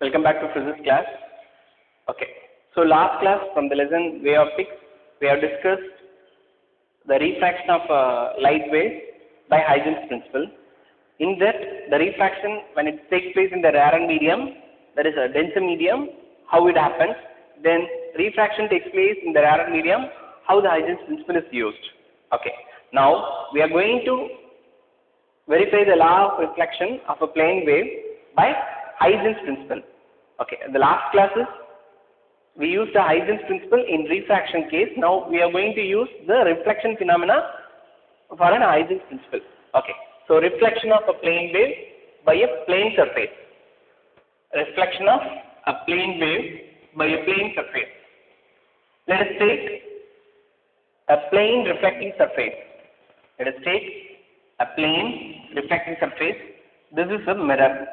Welcome back to physics class. Okay, so last class from the lesson Wave Optics, we have discussed the refraction of light waves by Huygens principle. In that, the refraction when it takes place in the rarer medium, that is a denser medium, how it happens. Then refraction takes place in the rarer medium, how the Huygens principle is used. Okay, now we are going to verify the law of reflection of a plane wave by Huygens principle. Okay, in the last classes we used the Huygens principle in refraction case. Now we are going to use the reflection phenomena for an Huygens principle. Okay, so reflection of a plane wave by a plane surface. Reflection of a plane wave by a plane surface. Let us take a plane reflecting surface. Let us take a plane reflecting surface. This is a mirror.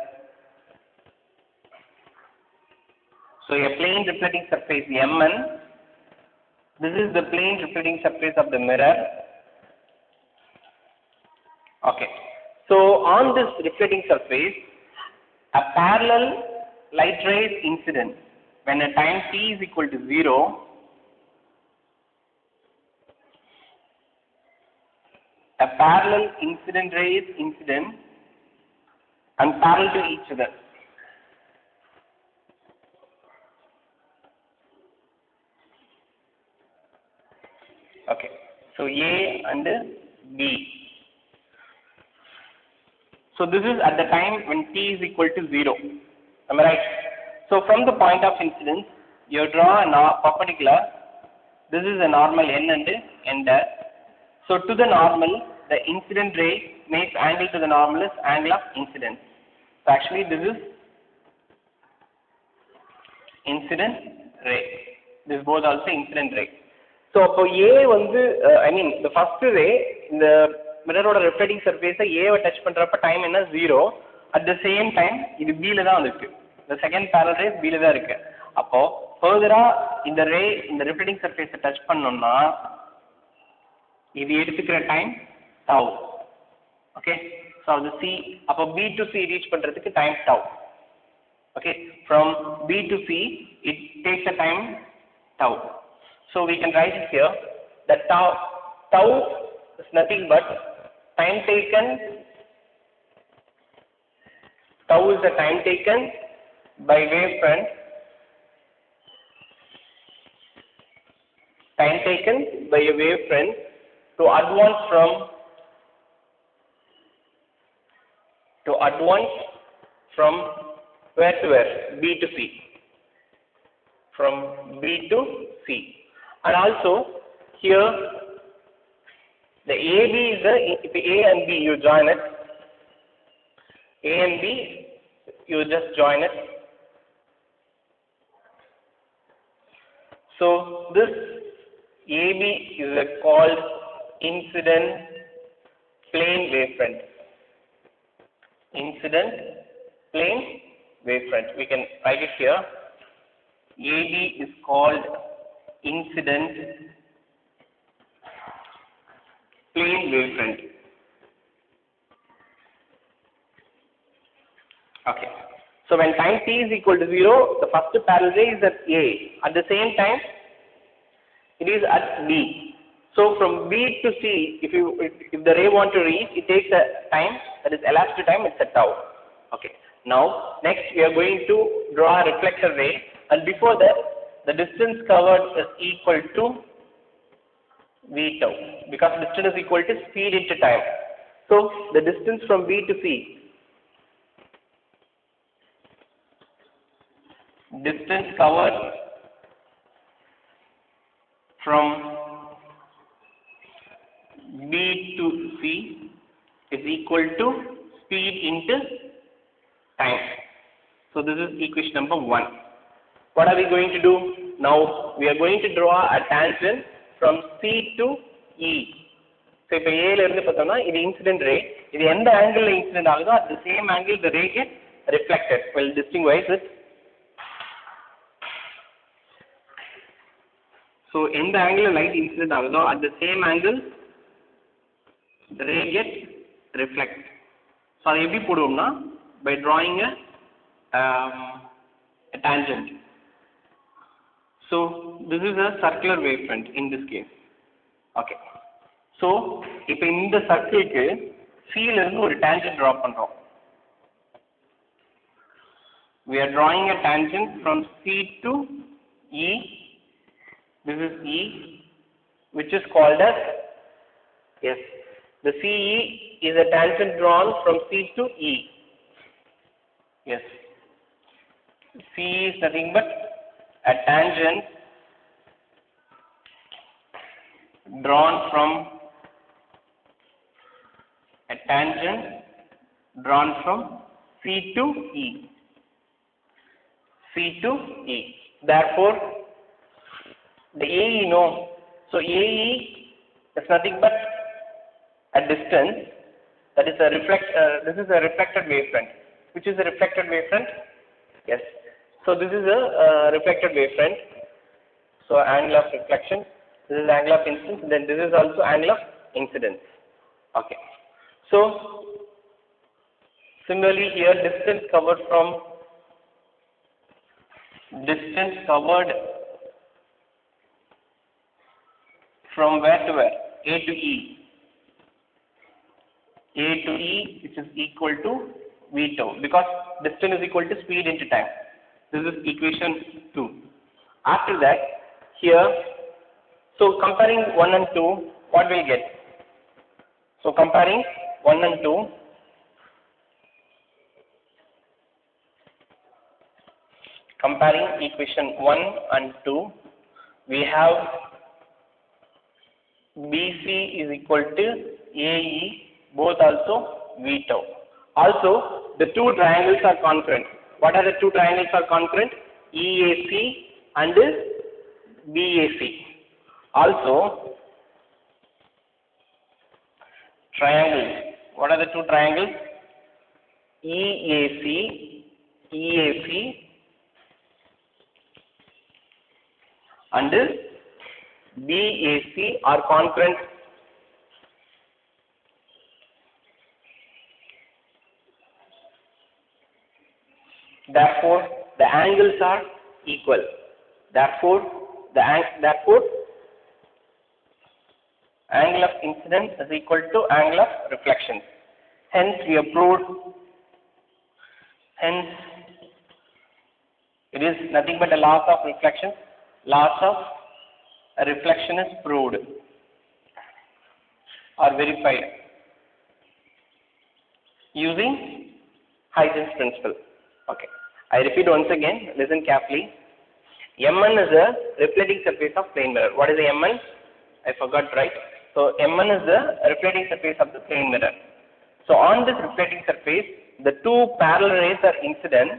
So a plane reflecting surface Mn. This is the plane reflecting surface of the mirror. Okay. So on this reflecting surface, a parallel light rays incident when a time t is equal to 0, a parallel incident rays incident and parallel to each other. Okay, so A and B. So this is at the time when t is equal to 0. Am I right? So from the point of incidence, you draw a perpendicular. This is a normal n and n dash. So to the normal, the incident ray makes angle to the normal is angle of incidence. So actually this is incident ray. This is both also incident ray. So A வந்து I mean the first ray இந்த மிரரோட reflecting surface A வை touch பண்றப்ப time என்ன 0. at the same time இது B ல தான் இருக்கு. the second parallel ray B ல தான் இருக்கு. அப்போ further இந்த ray இந்த reflecting surface டச் பண்ணோம்னா இது எடுத்துக்கிற time tau. Okay, so the C அப்போ B to C reach பண்றதுக்கு time tau. Okay, from B to C it takes a time tau. So we can write it here that tau is nothing but time taken. Tau is the time taken by wavefront. Time taken by a wavefront to advance from where to where? B to C. From B to C. And also here the AB is if A and B you join it, A and B you just join it. So this AB is called incident plane wavefront. Incident plane wavefront. We can write it here. AB is called incident plane wavefront. Okay. So when time t is equal to 0, the first parallel ray is at A. At the same time, it is at B. So from B to C, if the ray want to reach, it takes a time, that is elapsed time, it's a tau. Okay. Now next we are going to draw a reflector ray, and before that the distance covered is equal to v tau, because distance is equal to speed into time. So the distance from B to C, distance covered from B to C is equal to speed into time. So this is equation number 1. What are we going to do? Now we are going to draw a tangent from C to E. So if A ல இருந்து பார்த்தோம்னா இது incident ray, இது எந்த angle incident ஆகுதோ at the same angle the ray gets reflected. Well, distinguish it. So எந்த angle light incident ஆகுதோ at the same angle the ray gets reflected. So அதை எப்படி போடுவோம்னா by drawing a a tangent. So this is a circular wavefront in this case. Okay. So இப்போ இந்த சர்க்கிளுக்கு C ல இருந்து ஒரு tangent draw பண்றோம். We are drawing a tangent from C to E. This is E, which is called as, yes, the CE is a tangent drawn from C to E. Yes, CE is nothing but a tangent drawn from C to E. C to E. Therefore, the AE, no. So AE is nothing but a distance, that is a this is a reflected wavefront. Which is a reflected wavefront? Yes. So this is a reflected wavefront. So angle of reflection, this is angle of incidence, then this is also angle of incidence. Okay. So similarly here, distance covered from where to where? A to E. A to E, which is equal to V tau, because distance is equal to speed into time. This is equation 2. After that, here, so comparing 1 and 2, what will get? So comparing 1 and 2, comparing equation 1 and 2, we have BC is equal to AE, both also V tau. Also, the two triangles are concurrent. What are the two triangles are concurrent? EAC and BAC. Also, triangles. What are the two triangles? EAC and BAC are concurrent. Therefore, the angles are equal. Therefore, angle of incidence is equal to angle of reflection. Hence, we have proved. Hence, it is nothing but a law of reflection. Laws of reflection is proved or verified using Huygens principle. Okay. I repeat once again, listen carefully. Mn is a reflecting surface of plane mirror. What is the Mn? I forgot, right? So Mn is the reflecting surface of the plane mirror. So on this reflecting surface, the two parallel rays are incident.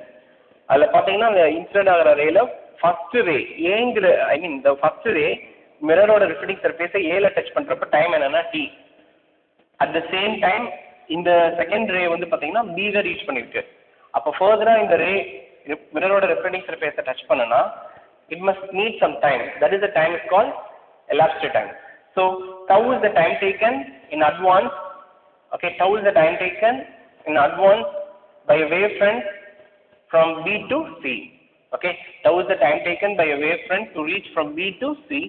அதில் பார்த்தீங்கன்னா அந்த incident ஆகிற ரேல first ரே ஏங்கிற the first ray மிரரோட reflecting சர்ஃபேஸை ஏல touch பண்றப்ப time என்னன்னா t. At the same time இந்த second ரே வந்து பார்த்தீங்கன்னா b ல ரீச் பண்ணிருக்கு. அப்போ ஃபர்தரா இந்த ரே மிரரோட ரிஃப்ளெக்டிங் சர்ஃபேஸை டச் பண்ணனா it must need some time. That is the time is called elapsed time. So tau is the time taken in advance. Okay, tau is the time taken in advance by a wavefront from B to C. Okay, tau is the time taken by a wavefront to reach from B to C.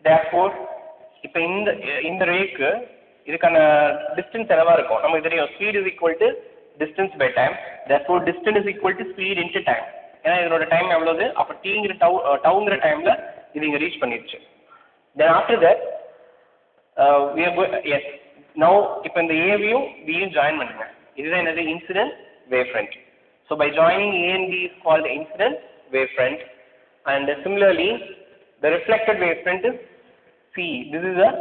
Therefore, இப்போ இந்த rack இதுக்கான distance என்னவா இருக்கும்? நமக்கு தெரியும் speed is equal to distance by time. Therefore, distance is equal to speed into time. ஏன்னா இதோட time எவ்வளவு? அப்போ tங்கிற டவுங்கிற டைம்ல இது இங்க ரீச் பண்ணிருச்சு. Then after that, we are going, yes. Now, இப்போ இந்த A-வையும் B-யும் ஜாயின் பண்ணுங்க. இதுதான் என்னது? Incident wavefront. So by joining A and B is called incident wavefront, and similarly the reflected wavefront is C. This is a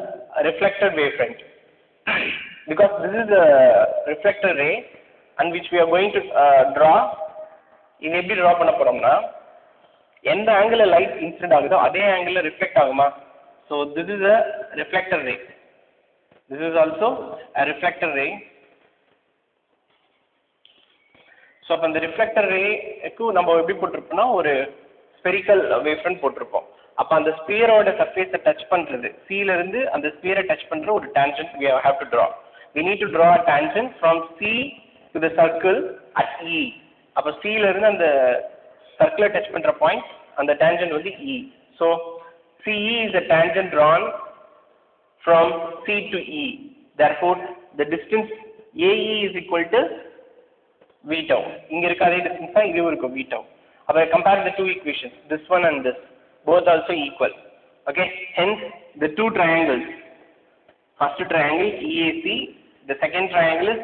reflected wavefront because this is a reflected ray and which we are going to draw. இது எப்படி draw பண்ண போறோம்னா எந்த angle light incident ஆகுதோ அதே angle reflect ஆகுமா? So this is a reflector ray. This is also a reflector ray. So அப்போ அந்த ரிஃப்ளெக்டர் ரேக்கு நம்ம எப்படி போட்டிருப்போம்னா ஒரு ஸ்பெரிக்கல் வேவ்ஃப்ரண்ட் போட்டிருப்போம். அப்போ அந்த ஸ்பியரோட சர்ஃபேஸை டச் பண்ணுறது சியிலிருந்து அந்த ஸ்பியரை டச் பண்ணுற ஒரு tangent we have to draw. We need to draw a tangent from C to the circle at E. அப்போ சியிலிருந்து அந்த circular touch பண்ற point and the tangent வந்து E. So CE is a tangent drawn from C to E. Therefore the distance AE is equal to V tau. இங்க இருக்க அதே distance தான் இதுவும் இருக்கும் V tau. அப்ப compare the two equations, this one and this, both also equal. Okay, hence the two triangles, first triangle EAC, the second triangle is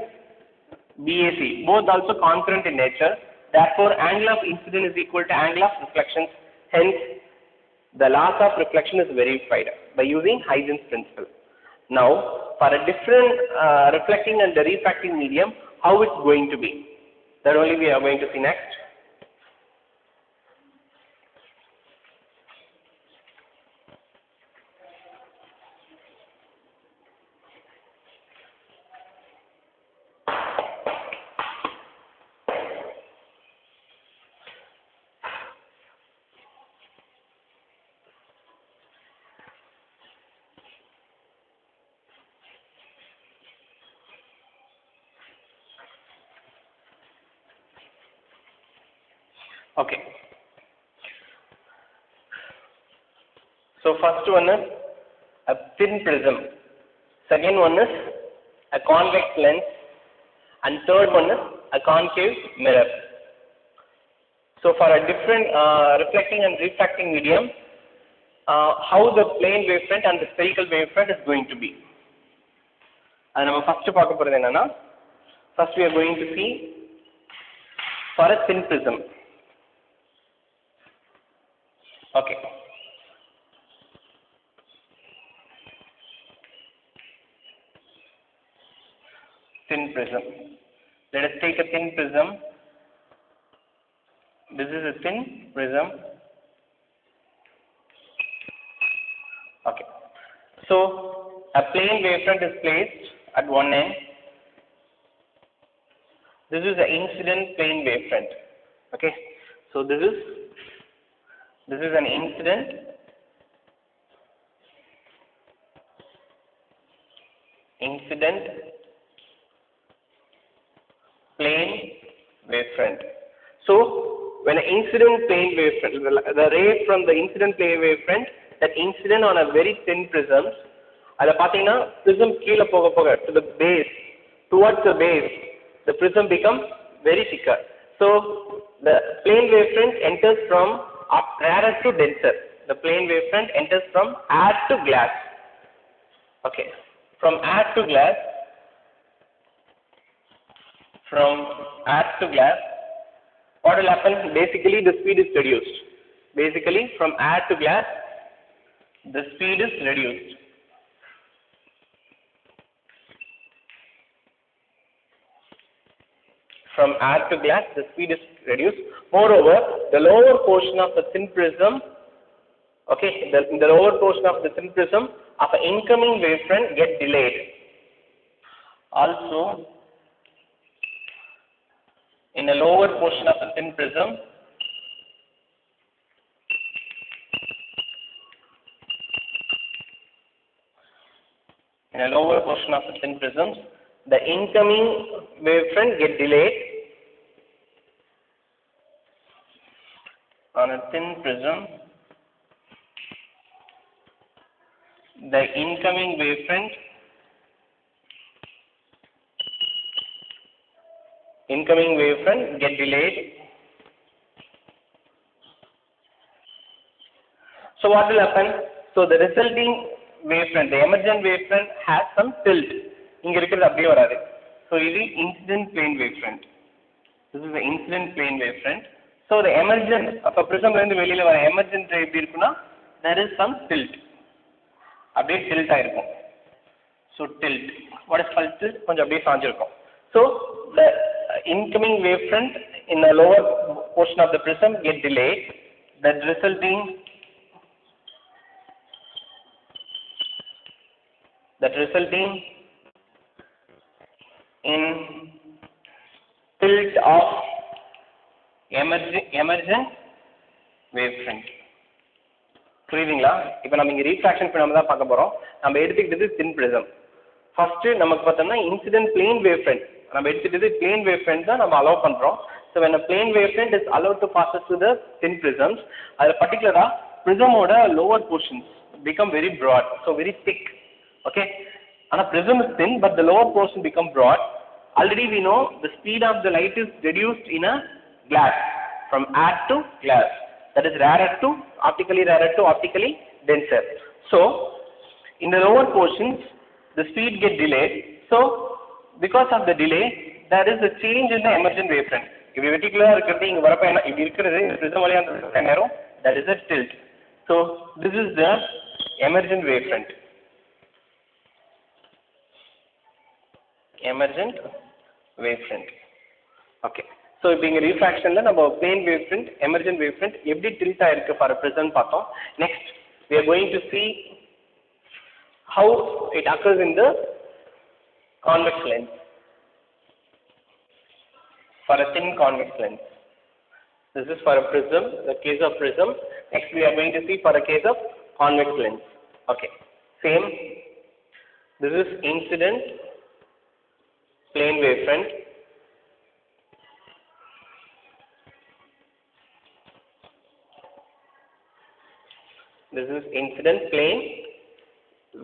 BAC, both also concurrent in nature. Therefore angle of incidence is equal to angle of reflection. Hence the laws of reflection is verified by using Huygens principle. Now for a different reflecting and the refracting medium, how it's going to be, that only we are going to see next. Okay. So first one is a thin prism, second one is a convex lens, and third one is a concave mirror. So for a different reflecting and refracting medium, how the plane wavefront and the spherical wavefront is going to be. And நம்ம first பார்க்க போறது என்னன்னா, first we are going to see for a thin prism. Okay. Thin prism. Let us take a thin prism. This is a thin prism. Okay. So a plane wavefront is placed at one end. This is the incident plane wavefront. Okay. So this is an incident plane wavefront. So when an incident plane wavefront, the ray from the incident plane wavefront that incident on a very thin prism, அதை பார்த்தீங்கன்னா prism கீழே போக போக to the base, towards the base, the prism becomes very thicker. So the plane wavefront enters from rarer to denser. The plane wavefront enters from air to glass. Okay, from air to glass. From air to glass, what will happen? Basically, the speed is reduced. Basically, from air to glass, the speed is reduced. From air to glass, the speed is reduced. Moreover, the lower portion of the thin prism, okay, the lower portion of the thin prism of an incoming wavefront get delayed. Also, in a lower portion of the thin prism, the incoming wavefront get delayed. On a thin prism, the incoming wavefront get delayed. So what will happen? So the resulting wavefront, the emergent wavefront has some tilt. இங்க இருக்கிறது அப்படியே வராது. So இது incident plane wavefront. This is the incident plane wavefront. So the emergent, அப்ப prism இருந்து வெளியில வர emergent ray எப்படி இருக்குன்னா, there is some tilt. அப்படியே tilt ஆயிருக்கும். So tilt. What is called tilt? கொஞ்சம் அப்படியே சாஞ்சிருக்கும். So the incoming wavefront in the lower portion of the prism get delayed. That resulting in tilt of emergent wavefront. புரியுதுங்களா? இப்போ நம்ம இங்க refraction phenomena தான் பார்க்க போறோம். நம்ம எடுத்துக்கிட்டது thin prism. ஃபர்ஸ்ட் நமக்கு பார்த்தோம்னா இன்சிடென்ட் பிளேன் வேவ்ஃப்ரண்ட் நம்ம எடுத்துக்கிட்டது பிளேன் வேவ்ஃப்ரண்ட் தான் நம்ம அலோவ் பண்றோம். So when a plane wavefront is allowed to pass through the thin prisms, particularly prism lower portions become very broad, so very thick. Okay, and a prism is thin, but the lower portion become broad. Already we know the speed of the light is reduced in a glass from air to glass. That is rarer to optically denser. So in the lower portions, the speed get delayed. So because of the delay, there is a change in the emergent wavefront. If you particular prism narrow, that is a tilt. So this is the emergent wavefront. Emergent wavefront. Okay. So being a refraction, நம்ம plane wavefront, emergent wavefront எப்படி tilt ஆயிருக்கு for a prism பார்த்தோம். Next, we are going to see how it occurs in the convex lens. For a thin convex lens. This is for a prism, the case of prism. Next we are going to see for a case of convex lens. Okay. Same. This is incident plane wavefront. This is incident plane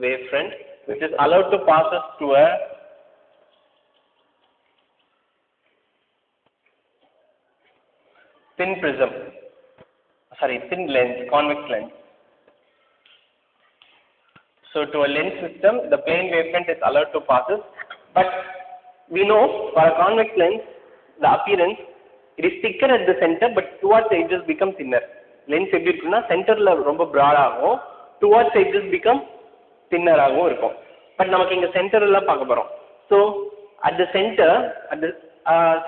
wavefront, which is allowed to pass us to a thin prism, thin lens, convex lens. So to a lens system, the plane wavefront is allowed to pass us, but we know for a convex lens, the appearance, it is thicker at the center, but towards the edges become thinner. Lens எப்படி இருக்குன்னா சென்டர்ல ரொம்ப broad ஆகும், towards edges become thinner ஆகும் இருக்கும். But நமக்கு இங்க சென்டர்ல பார்க்க போறோம். So at the center, at the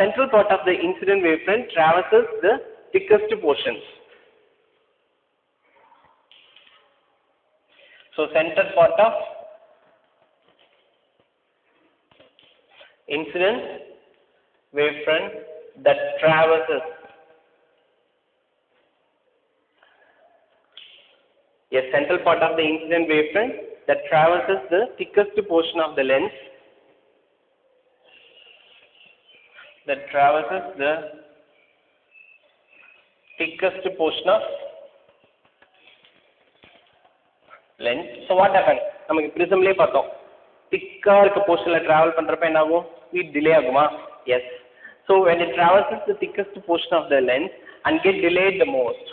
central part of the incident wavefront traverses the thickest portions. So center part of incident wavefront that traverses a central part of the incident wavefront that traverses the thickest portion of the lens, that traverses the thickest portion of lens. So what happens? நமக்கு prismலயே பார்த்தோம், thicker இருக்க portionல travel பண்றப்ப என்ன ஆகும்? Speed delay ஆகுமா? Yes. So when it traverses the thickest portion of the lens and get delayed the most,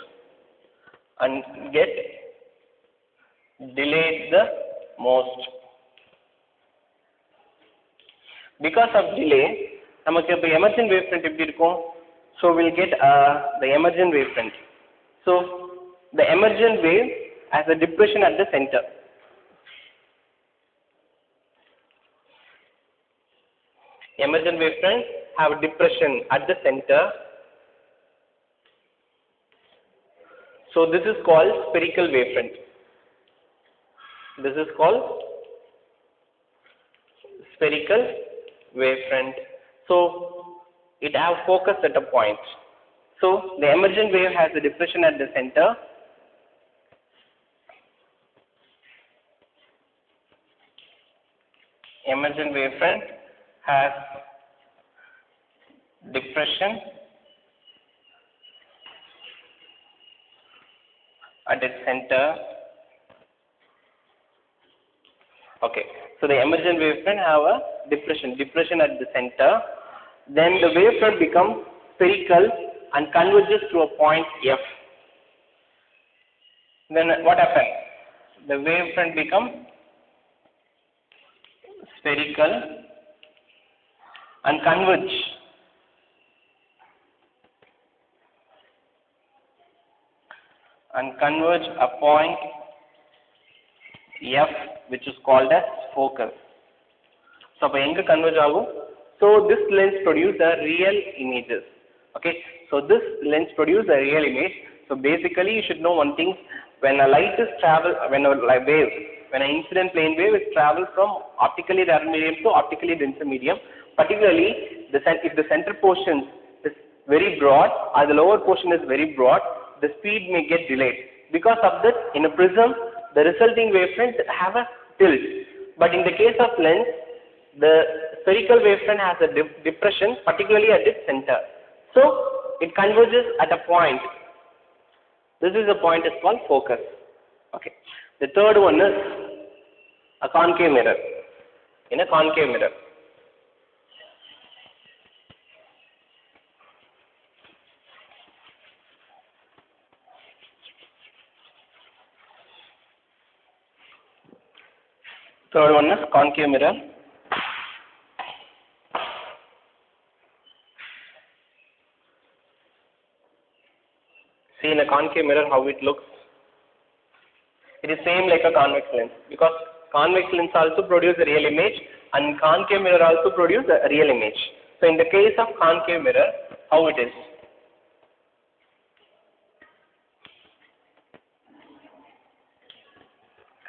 because of delay, நமக்கு இப்ப emergent wavefront எப்படி இருக்கும்? So we'll get the emergent wavefront. So the emergent wave has a depression at the center. Emergent wavefront have a depression at the center. So this is called spherical wavefront. This is called spherical wavefront. So it have focus at a point. So the emergent wave has a depression at the center. Emergent wavefront has depression at its center. Okay, so the emergent wavefront have a depression at the center. Then the wavefront becomes spherical and converges to a point F. Then what happens? The wavefront becomes spherical and converge a point F, which is called as focus. So அப்ப எங்க converge ஆகும்? So this lens produce a real images. Okay, so this lens produce a real image. So basically you should know one thing: when a light is when an incident plane wave is travel from optically rare medium to optically denser medium, particularly if the center portion is very broad or the lower portion is very broad, the speed may get delayed. Because of that, in a prism, the resulting wavefront have a tilt. But in the case of lens, the spherical wavefront has a depression, particularly at its center. So it converges at a point. This is a point is called focus. Okay. The third one is a concave mirror. In a concave mirror, third one is concave mirror. See in a concave mirror how it looks. It is same like a convex lens, because convex lens also produce a real image and concave mirror also produce a real image. So in the case of concave mirror, how it is?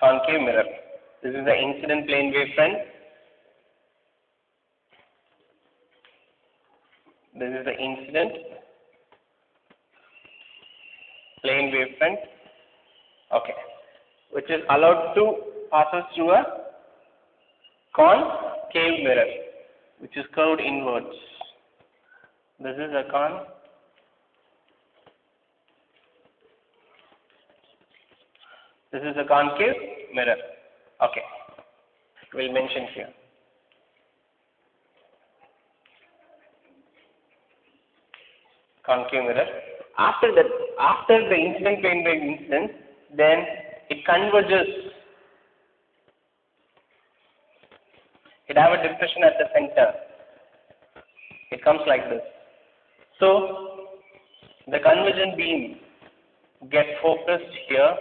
Concave mirror. This is the incident plane wavefront. This is the incident plane wavefront. Okay. Which is allowed to passes through a concave mirror, which is curved inwards. This is a This is a concave mirror. Okay. We'll mention here. Concave mirror. After that, after the incident plane wave incidence, then it converges. It have a depression at the center. It comes like this. So the convergent beam get focused here.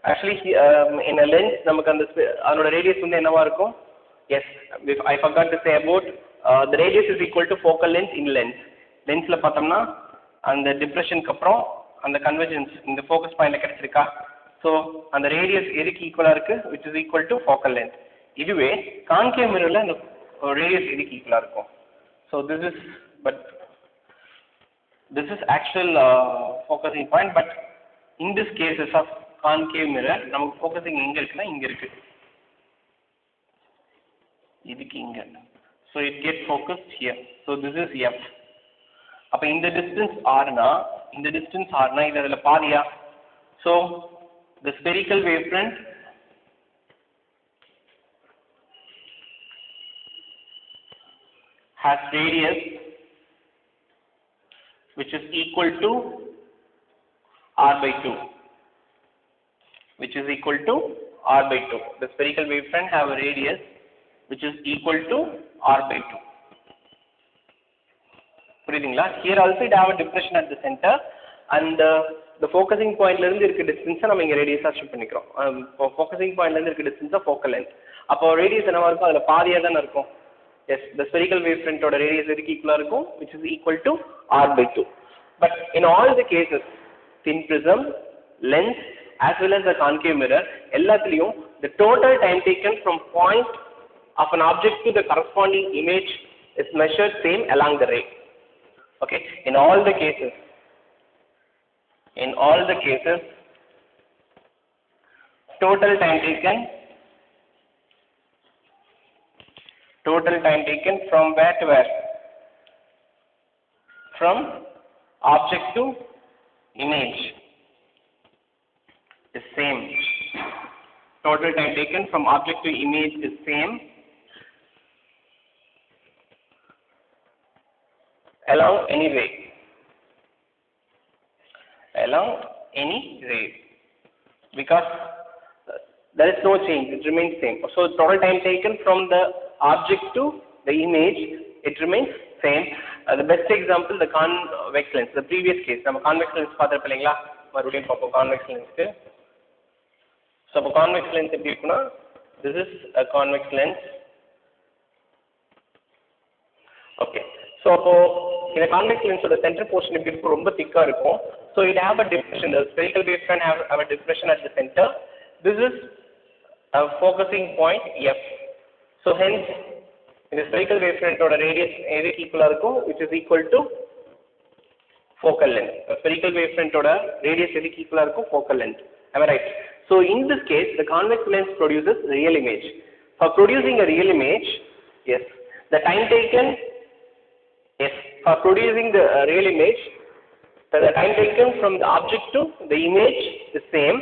Actually, in a lens, நமக்கு அந்த radius வந்து என்னவா இருக்கும்? Yes, I forgot to say about the radius is equal to focal length in lens. Lensல பார்த்தோம்னா அந்த depressionக்கு அப்புறம் அந்த convergence இந்த focus pointல கிடைச்சிருக்கா? So அந்த radius எதுக்கு ஈக்குவலா இருக்கு? Which is equal to focal length. இதுவே concave mirrorல அந்த radius எதுக்கு ஈக்குவலா இருக்கும்? So this is actual focusing point, but in this cases of concave mirror, நமக்கு focusing எங்க இருக்குன்னா இங்க இருக்கு. இதுக்கு இங்க. So it gets focused here. So this is F. அப்ப இந்த distance R னா இது அதுல பாதியா? So the spherical wavefront has radius which is equal to R by 2. Which is equal to R by 2. The spherical wavefront have a radius which is equal to R by 2. புரியுதுங்களா? Here also it have a depression at the center, and the focusing point ல இருந்து இருக்க distance நம்ம இங்க radius ஆ shift பண்ணிக்கிறோம். focusing point ல இருந்து இருக்க distance focal length. அப்போ radius என்னவா இருக்கும்? அதுல பாதியா தான இருக்கும். Yes, the spherical wavefront ஓட radius எதுக்கு ஈக்குவலா இருக்கும்? Which is equal to R by 2. But in all the cases, thin prism, lens as well as the concave mirror, எல்லாத்துலயும் the total time taken from point of an object to the corresponding image is measured same along the ray. Okay, in all the cases, total time taken from where to where? From object to image is same. Total time taken from object to image is same along any ray. Because there is no change, it remains same. So total time taken from the object to the image, it remains same. The best example, the convex lens. The previous case, நம்ம convex lens பார்த்திருப்போம் இல்லைங்களா? மறுபடியும் பார்ப்போம் convex lens. So அப்போ convex lens எப்படி இருக்குன்னா, this is a convex lens. Okay. So அப்போ இந்த convex lens ஓட center portion எப்படி இருக்கும்? ரொம்ப thick-ஆ இருக்கும். So it have a depression. The spherical wavefront have a depression at the center. This is a focusing point F. So hence, the spherical wavefront ஓட radius எதுக்கு ஈக்குவலா இருக்கும்? Which is equal to focal length. The spherical wavefront ஓட radius எதுக்கு ஈக்குவலா இருக்கும்? Focal length. Am I right? So in this case, the convex lens produces real image. For producing a real image, yes, The time taken is for producing the real image. The time taken from the object to the image is same,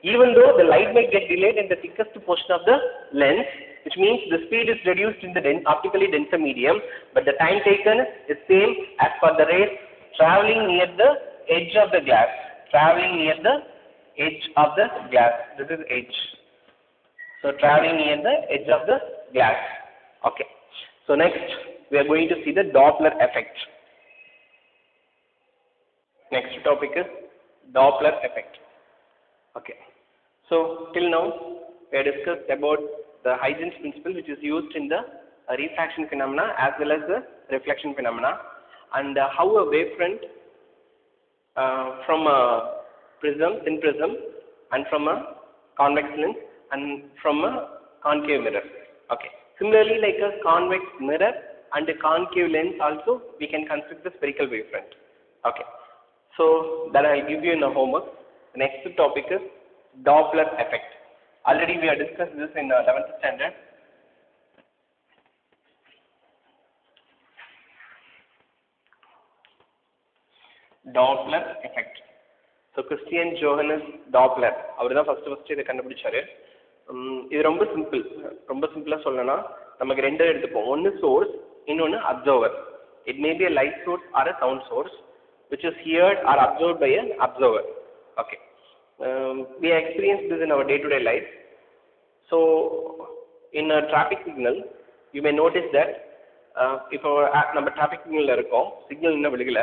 even though the light may get delayed in the thickest portion of the lens, which means the speed is reduced in the optically denser medium, but the time taken is same as for the rays traveling near the edge of the glass. Traveling near the edge of the glass. This is edge. So traveling near the edge of the glass. Okay. So next we are going to see the Doppler effect. Next topic is Doppler effect. Okay. So till now we have discussed about the Huygens principle, which is used in the refraction phenomena as well as the reflection phenomena, and how a wavefront from a prism, thin prism, and from a convex lens, and from a concave mirror. Okay. Similarly, like a convex mirror and a concave lens also, we can construct the spherical wavefront. Okay. So that I will give you in a homework. The next topic is Doppler effect. Already we have discussed this in 11th standard. Doppler effect. So Christian Johannes Doppler, அவர் தான் first இதை கண்டுபிடிச்சாரு. இது ரொம்ப சிம்பிளா சொல்லணும்னா நமக்கு ரெண்டு எடுத்துப்போம். ஒன்னு சோர்ஸ், இன்னொன்னு observer. It may be a light source or a sound source which is heard or observed by an observer. Okay. We experience this in our day-to-day life. So in a traffic signal, you may notice that if நம்ம traffic signal இருக்கோம், signal இன்னும் விழுகல,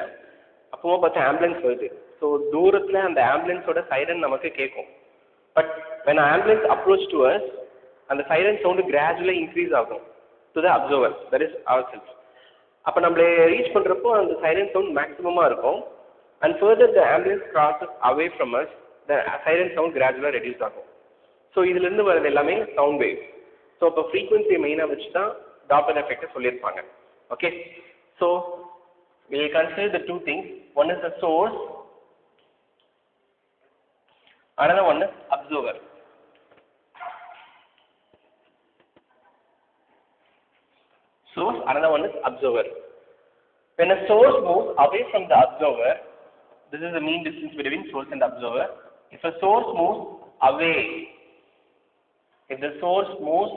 அப்போ பார்த்தா ambulance வருது. So தூரத்தில் அந்த ஆம்புலன்ஸோட siren நமக்கு கேட்கும். But when ambulance approach to us, அந்த சைரன் சவுண்டு கிராஜுவலி இன்க்ரீஸ் ஆகும் to the observer, that is our self. அப்போ நம்மளை ரீச் பண்ணுறப்போ அந்த சைரன் சவுண்ட் மேக்ஸிமமாக இருக்கும். And further the ambulance crosses away from us, the siren sound கிராஜுவலாக reduce ஆகும். ஸோ இதுலேருந்து வரது எல்லாமே சவுண்ட் வேவ். ஸோ இப்போ ஃப்ரீக்வன்சியை மெயினாக வச்சு தான் டாப்லர் எஃபெக்டை சொல்லியிருப்பாங்க. Okay. So we will consider the two things. One is the source, another one is observer. Source, another one is observer. When a source moves away from the observer, this is the mean distance between source and observer. If a source moves away, if the source moves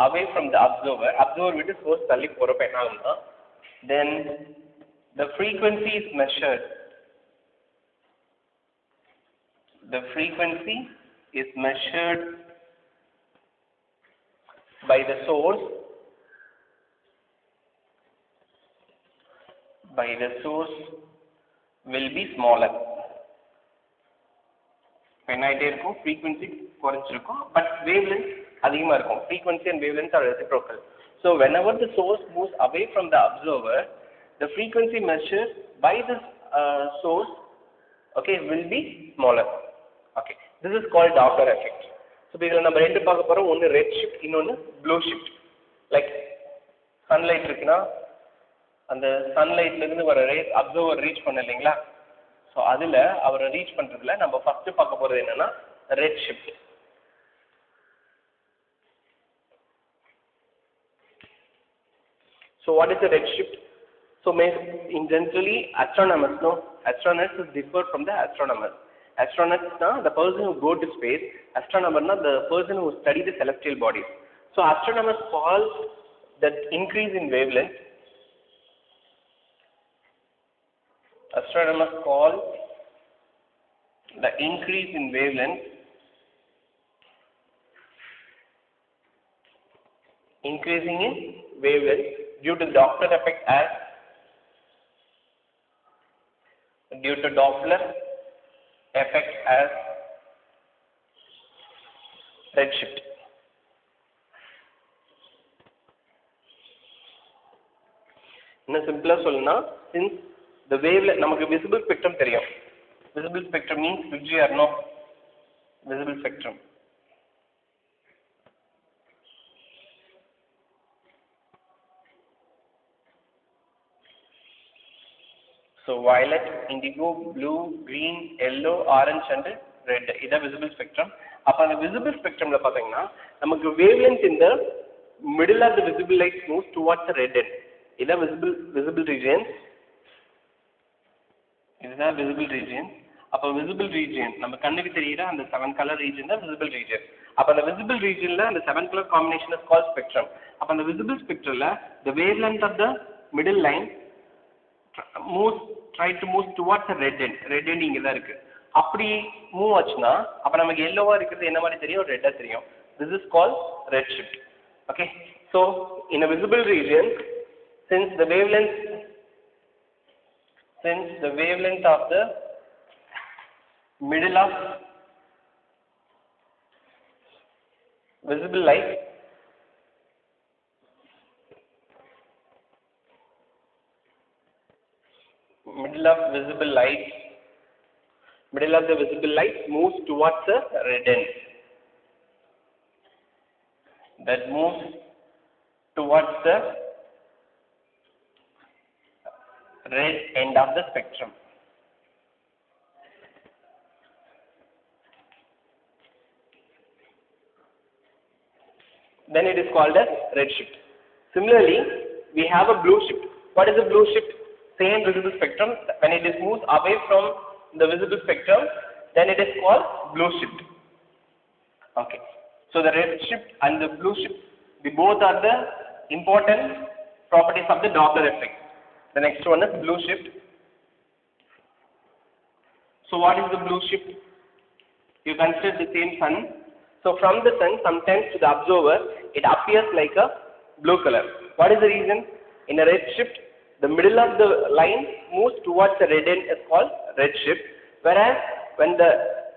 away from the observer with the source தள்ளி போறப்ப என்ன ஆகும்னா, then the frequency is measured. The frequency is measured by the source will be smaller. என்னாயிட்டே இருக்கும், frequency குறைஞ்சிருக்கும், but wavelength அதிகமாக இருக்கும். Frequency and wavelength are reciprocal. So whenever the source moves away from the observer, the frequency measured by the source, okay, will be smaller. Okay, this is called Doppler effect. So இதில் நம்ம ரெண்டு பார்க்க போறோம். ஒன்று red shift, இன்னொன்று blue shift. Like sunlight இருக்குன்னா அந்த சன்லைட்ல இருந்து வர ரேஸ் அப்சர்வர் ரீச் பண்ண இல்லைங்களா? ஸோ அதில் அவரை ரீச் பண்ணுறதுல நம்ம ஃபர்ஸ்ட் பார்க்க போகிறது என்னன்னா red shift. So what is the red shift? So in generally astronomers, no, astronauts differ from the astronomers. Astronauts na the person who go to space, astronomer na the person who study the celestial bodies. So astronomers call that increase in wavelength. Astronomers call the increase in wavelength increasing in wavelength due to Doppler effect as redshift. இன்னும் சிம்பிளா சொல்லணும்னா, since the wavelength நமக்கு visible spectrum தெரியும். Visible spectrum means VGR, no? Visible spectrum. So violet, indigo, blue, green, yellow, orange and red. This is visible spectrum. அப்ப அந்த visible spectrumல பாத்தீங்கன்னா நமக்கு wavelength in the middle of the visible light moves towards the red end. இதான் visible region. இதுதான் visible region. அப்ப visible region நம்ம கண்ணுக்கு தெரியுற அந்த 7 color region தான் visible region. அப்ப அந்த visible regionல அந்த 7 color combination is called spectrum. அப்ப அந்த visible spectrumல the wavelength of the middle line try to move towards the red end இங்க தான் இருக்கு. அப்படி மூவ் ஆச்சுனா அப்ப நமக்கு yellowவா இருக்குது என்ன மாதிரி தெரியும், ரெட்டா தெரியும். This is called redshift. Okay, so in a visible region, since the wavelength of the middle of visible light middle of the visible light moves towards the red end. That moves towards the red end of the spectrum. Then it is called as redshift. Similarly, we have a blue shift. What is a blue shift? Same visible spectrum. When it is moves away from the visible spectrum, then it is called blue shift. Okay. So the red shift and the blue shift, they both are the important properties of the Doppler effect. The next one is blue shift. So what is the blue shift? You consider the same sun. So from the sun, sometimes to the observer, it appears like a blue color. What is the reason? In a red shift, the middle of the line moves towards the red end is called red shift, whereas when the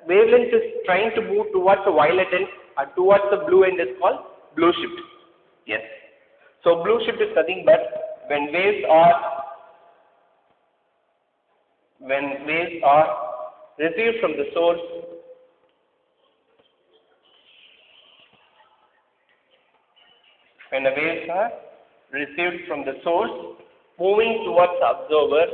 wavelength is trying to move towards the violet end or towards the blue end is called blue shift. Yes. So blue shift is nothing but when waves are received from the source when the waves are received from the source moving towards the observer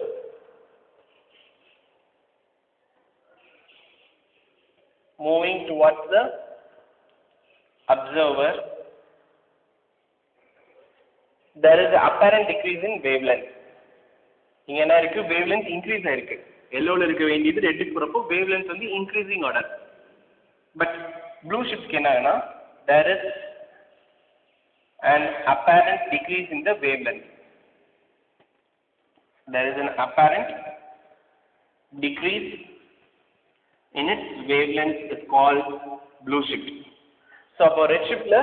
there is an apparent decrease in wavelength. இங்க என்ன இருக்கு, wavelength increase ஆயிருக்கு. yellowல இருக்க வேண்டியது ரெட்டுக்கு போறப்போ wavelength வந்து increasing order. But blue shift என்னன்னா there is an apparent decrease in the wavelength. There is an apparent decrease in its wavelength is called blue shift. So அப்போ red shiftல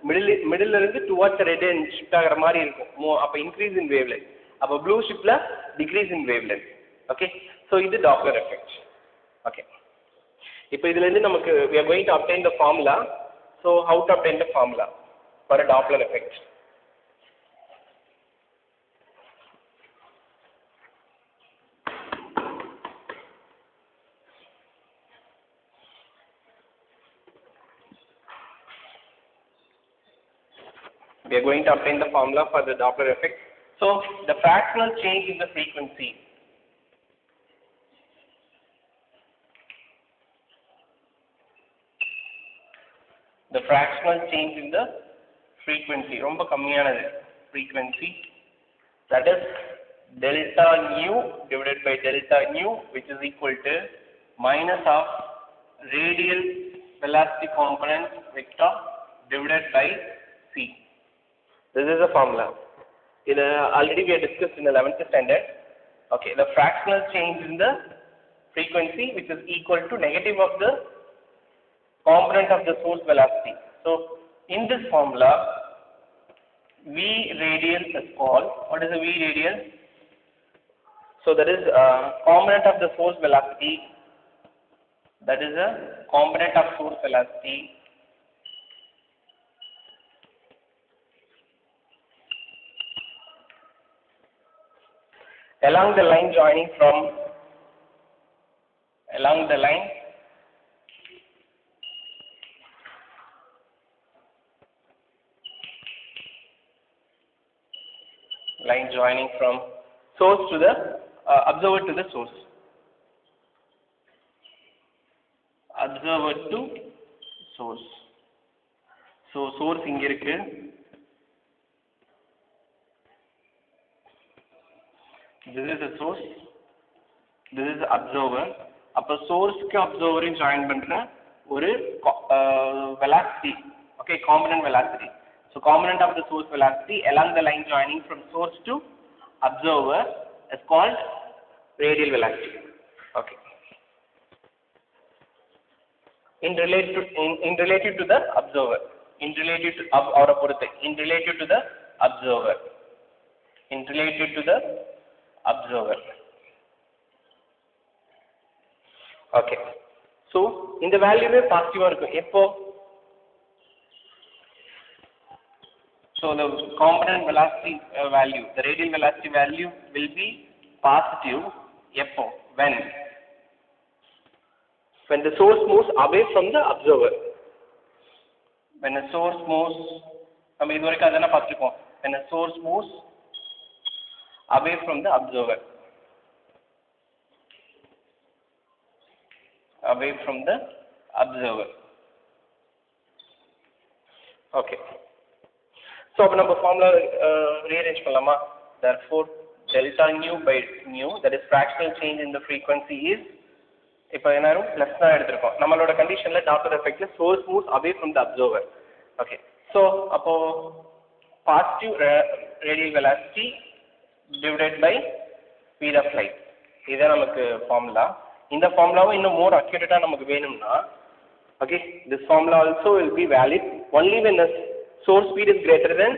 middle இருந்து towards the red end shift ஆகுற மாதிரி இருக்கும். அப்போ increase in wavelength. அப்போ blue shiftல decrease in wavelength. Okay, so இது Doppler effect. Okay, இப்போ இதுல இருந்து நமக்கு we are going to obtain the formula. So how to obtain the formula for a Doppler effect? We are going to obtain the formula for the Doppler effect. So the fractional change in the frequency ரொம்ப கம்மியானது frequency, that is delta nu divided by delta nu, which is equal to minus of radial velocity component vector divided by c. This is the formula. Already we have discussed in the 11th standard. Okay, the fractional change in the frequency which is equal to negative of the component of the source velocity. So in this formula, V radial is called, what is the V radial? So that is component of the source velocity, that is a component of source velocity along the line joining from source to the observer to the source. Observer to source. So source இங்க இருக்கு. This is the source. This is the observer. அப்போ source-க்கு observer-ஐயும் join பண்ற ஒரு velocity. Okay, component velocity. So component of the source velocity along the line joining from source to observer is called radial velocity. Okay. In relative to the observer. In relative to the observer. In relative to the observer. Okay. So இந்த வேல்யூவே பாசிட்டிவா இருக்கும் எப்போ? So the component velocity value, the radial velocity value will be positive எப்போ? When the source moves away from the observer. When a source moves, நம்ம இதுவரைக்கும் அதெல்லாம் பார்த்துருக்கோம். When a source moves away from the observer. Away from the observer. Okay. So அப்போ நம்ம formula rearrange பண்ணலாமா? Therefore delta nu by nu, that is fractional change in the frequency, is இப்போ என்னாரும் plus தான் எடுத்திருக்கோம். நம்மளோட கண்டிஷன்ல டாப்லர் எஃபெக்ட்ல source moves away from the observer. Okay. So அப்போ positive radial velocity divided by speed of light, இதுதான் நமக்கு formula. இந்த ஃபார்முலாவும் இன்னும் மோர் அக்யூரேட்டா நமக்கு வேணும்னா, okay, this formula also will be valid only when the source speed is greater than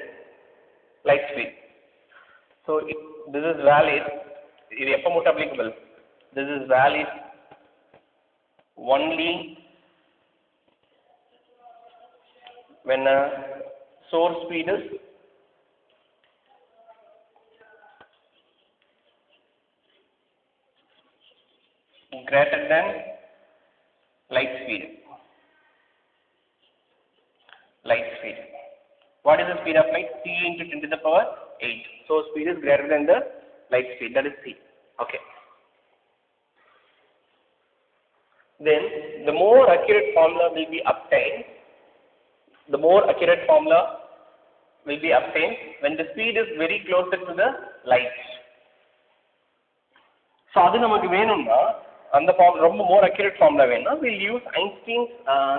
light speed. So this is valid. இது எப்போ மட்டும் applicable? This is valid only when a source speed is greater than light speed. Light speed. What is the speed of light? C into 10 to the power 8. So speed is greater than the light speed, that is C. Okay. Then the more accurate formula will be obtained. The more accurate formula will be obtained when the speed is very closer to the light. So அது நமக்கு வேணும்னா அந்த ரொம்ப more accurate formula வேணும்னா we'll use Einstein's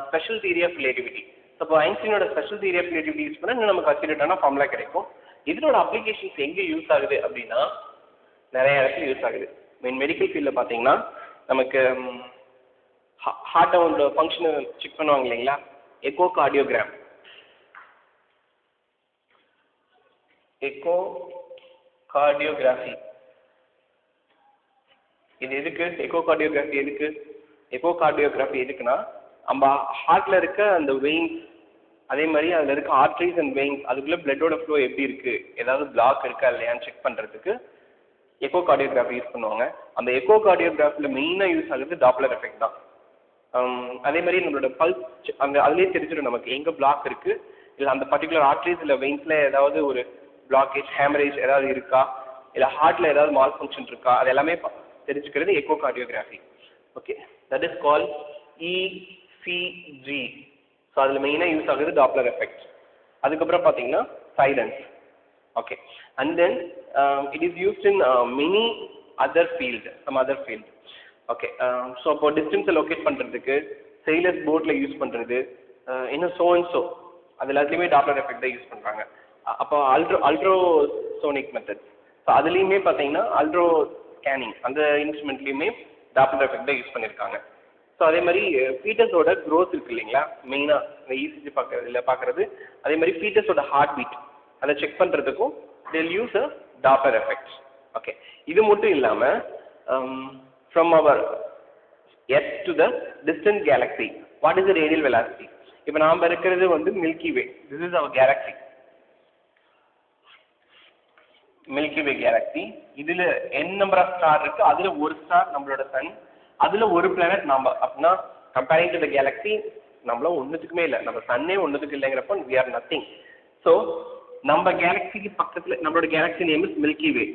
special theory of relativity. So ஐன்ஸ்டீனோட special theory of relativity use பண்ணா இன்னும் நமக்கு அக்யூரேட்டான ஃபார்முலா கிடைக்கும். இதனோட அப்ளிகேஷன்ஸ் எங்கே யூஸ் ஆகுது அப்படின்னா நிறைய இடத்துல யூஸ் ஆகுது. மீன் மெடிக்கல் ஃபீல்டில் பார்த்தீங்கன்னா நமக்கு ஹார்ட்டோட ஃபங்க்ஷனை செக் பண்ணுவாங்க இல்லைங்களா, எக்கோ கார்டியோகிராம். எக்கோ கார்டியோகிராஃபி இது எதுக்கு? எக்கோ கார்டியோகிராஃபி எதுக்கு? எக்கோ கார்டியோகிராஃபி எதுக்குன்னா நம்ம ஹார்ட்ல இருக்க அந்த வெயின்ஸ், அதே மாதிரி அதில் இருக்க ஆர்ட்ரிஸ் அண்ட் வெயின்ஸ், அதுக்குள்ள பிளட்டோட ஃப்ளோ எப்படி இருக்கு, ஏதாவது பிளாக் இருக்கா இல்லையான்னு செக் பண்ணுறதுக்கு எக்கோ கார்டியோகிராஃபி யூஸ் பண்ணுவாங்க. அந்த எக்கோ கார்டியோகிராஃபியில் மெயினாக யூஸ் ஆகுது டாப்லர் எஃபெக்ட் தான். அதே மாதிரி நம்மளோட பல்ஸ் அந்த அதுலேயே தெரிஞ்சிடும் நமக்கு எங்கே பிளாக் இருக்கு, இல்லை அந்த பர்டிகுலர் ஆர்ட்ரிஸ் இல்லை வெயின்ஸில் ஏதாவது ஒரு பிளாக்கேஜ், ஹேமரேஜ் ஏதாவது இருக்கா, இல்லை ஹார்ட்ல ஏதாவது மால் ஃபங்க்ஷன் இருக்கா, அது எல்லாமே தெரிஞ்சுக்கிறது echocardiography. Okay, that is call ECG. So அதில் மெயினாக யூஸ் ஆகுது டாப்லர் எஃபெக்ட். அதுக்கப்புறம் பார்த்தீங்கன்னா silence. Okay, and then it is used in many other field, some other field. Okay, so அப்போ டிஸ்டன்ஸை லொக்கேட் பண்ணுறதுக்கு செயிலர்ஸ் போட்டில் யூஸ் பண்ணுறது, இன்னும் ஸோ அது எல்லாத்துலேயுமே டாப்லர் எஃபெக்ட் தான் யூஸ் பண்ணுறாங்க. அப்போ அல்ட்ரோசோனிக் மெத்தட், ஸோ அதுலேயுமே பார்த்தீங்கன்னா அல்ட்ரோ ஸ்கேனிங் அந்த இன்ஸ்ட்ருமெண்ட்லேயுமே டாப்லர் எஃபெக்ட் தான் யூஸ் பண்ணியிருக்காங்க. ஸோ அதே மாதிரி ஃபீட்டஸோட க்ரோத் இருக்குது இல்லைங்களா, மெயினாக இந்த ECG பார்க்குறது. அதே மாதிரி ஃபீட்டஸோட ஹார்ட் பீட் அதை செக் பண்ணுறதுக்கும் they'll use a Doppler effect. Okay, இது மட்டும் இல்லாமல் from our Earth to the distant galaxy, what is the radial velocity? இப்போ நாம் இருக்கிறது வந்து milky way, this is our galaxy, milky way Galaxy. இதில் n நம்பர் ஆஃப் ஸ்டார் இருக்கு, அதில் ஒரு ஸ்டார் நம்மளோட சன், அதில் ஒரு பிளானட் நாம். அப்படின்னா கம்பேரிங் டு த கேலக்ஸி நம்மளும் ஒன்றுத்துக்குமே இல்லை, நம்ம சன்னே ஒன்றுத்துக்கு இல்லைங்கிறப்போ we are nothing. ஸோ நம்ம கேலக்ஸிக்கு பக்கத்தில் நம்மளோட Galaxy name is milky way.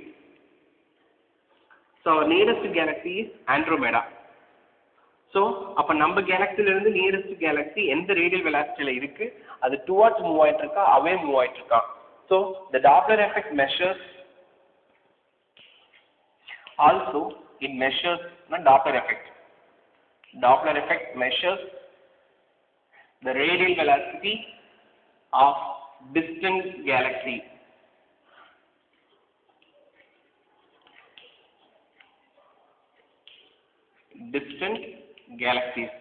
So our nearest galaxy is Andromeda. So அப்போ நம்ம கேலக்சிலேருந்து நியரஸ்ட் கேலக்ஸி எந்த ரேடியல் வெலாசிட்டியில் இருக்கு, அது டுவார்ட்ஸ் மூவ் ஆகிட்டு இருக்கா, அவே மூவ் ஆகிட்டு இருக்கா. So the Doppler effect measures also it measures Doppler effect. Doppler effect measures the radial velocity of distant galaxy. Distant galaxies.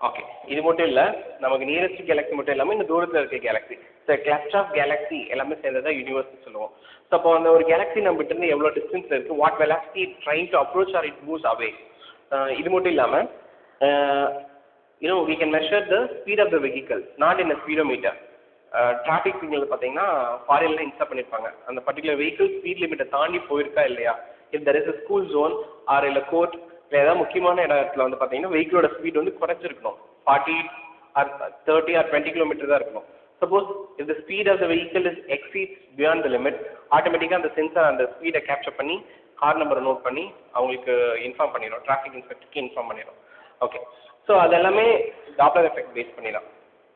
Okay, இது மட்டும் இல்லை, நமக்கு நியரஸ்ட் கேலக்ஸி மட்டும் இல்லாமல் இந்த தூரத்தில் இருக்க galaxy, so cluster of galaxy எல்லாமே சேர்ந்ததா யூனிவர்ஸ் சொல்லுவோம். ஸோ அப்போ அந்த ஒரு கேலக்ஸி நம்மகிட்ட இருந்து எவ்வளோ டிஸ்டன்ஸில் இருக்குது, what velocity trying to approach R it moves அவே. இது மட்டும் இல்லாமல் we can measure the speed of the vehicle, not in a speedometer. Traffic signal பார்த்தீங்கன்னா ஃபாரின்ல இன்ஸ்டால் பண்ணியிருப்பாங்க, அந்த பர்டிகுலர் வெஹிக்கிள் ஸ்பீட் லிமிட்டை தாண்டி போயிருக்கா இல்லையா. If there is a school zone or இல்லை கோர்ட் இல்லை ஏதாவது முக்கியமான இடத்துல வந்து பார்த்தீங்கன்னா வெஹிக்கிளோட ஸ்பீட் வந்து குறைஞ்சிருக்கணும், 40 ஆர் 30 ஆர் 20 கிலோமீட்டர் தான் இருக்கணும். Suppose if the speed of the vehicle is exceeds beyond the limit, ஆட்டோமேட்டிக்காக அந்த சென்சார் அந்த ஸ்பீடை கேப்சர் பண்ணி கார் நம்பரை நோட் பண்ணி அவங்களுக்கு இன்ஃபார்ம் பண்ணிடும், டிராஃபிக் இன்ஸ்பெக்டருக்கு இன்ஃபார்ம் பண்ணிடும். ஓகே, ஸோ அதெல்லாமே டாப்ளர் எஃபெக்ட் பேஸ் பண்ணிடலாம்.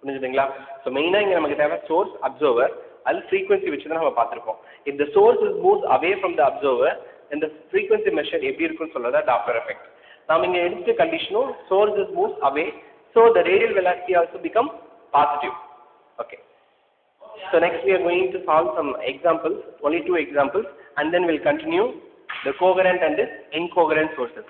புரிஞ்சுதுங்களா? ஸோ மெயினாக இங்கே நமக்கு தேவை சோர்ஸ், அப்சர்வர், அது ஃப்ரீக்வன்சி வச்சு தான் நம்ம பார்த்துருப்போம். If the source is moves away from the observer, இந்த ஃப்ரீக்வன்சி மெஷர் எப்படி இருக்குன்னு சொல்லதான் டாப்ளர் எஃபெக்ட். நாம் இங்கே எடுத்த கண்டிஷனும் source is moves away, so the radial velocity also become positive. Okay, so next we are going to solve some examples, only 2 examples, and then we'll continue the coherent and the incoherent sources.